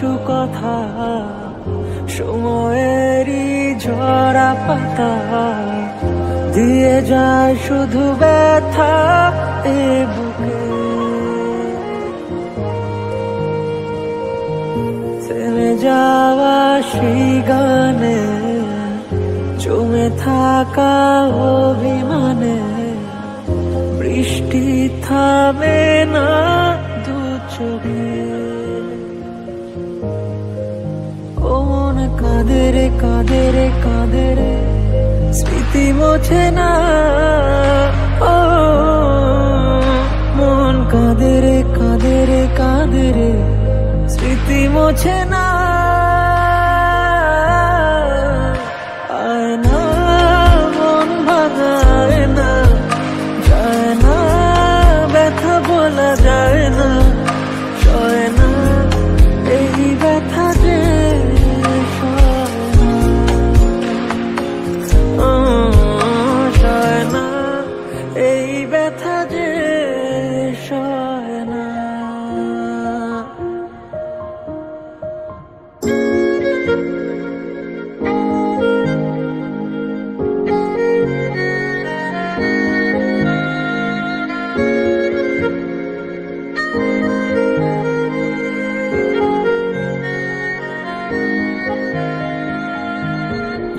কিছু কথা সময়েরই ঝরা পাতা দিয়ে যায় শুধু ব্যথা এ বুকে। থেমে যাওয়া সেই গানে জমে থাকা অভিমানে বৃষ্টি থামে না দু চোখে। ও মন কাঁদে রে কাঁদে রে কাঁদে রে স্মৃতি মোছে না। ও মন কাঁদে রে কাঁদে রে কাঁদে রে স্মৃতি মোছে না। আয় না মন ভাঙায় না, যায় না ব্যথা বলা যায় না, সয় না এই ব্যথা যে সয় না এই ব্যথা যে সয় না।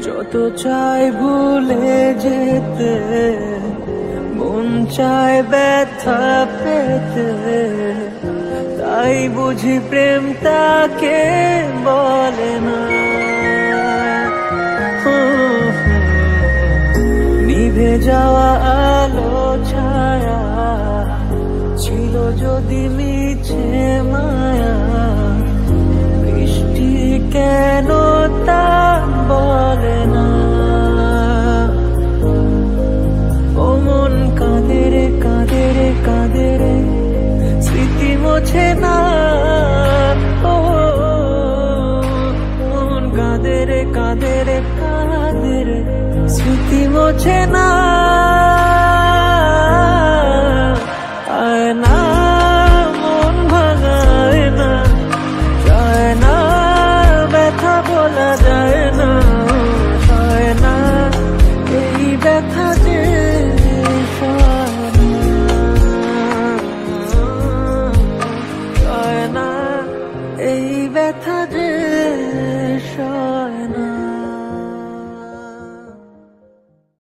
যত চাই ভুলে যেতে মন চায় ব্যথা পেতে, তাই বুঝি প্রেম তাকে বলে না। নিভে যাওয়া আলো ছায়া ছিল যদি মিছে মায়া, বৃষ্টি কেন তা বলে না। ও মন কাঁদে রে কাঁদে রে কাঁদে রে স্মৃতি মোছে না। ও মন কাঁদে রে কাঁদে রে কাঁদে রে স্মৃতি মোছে না।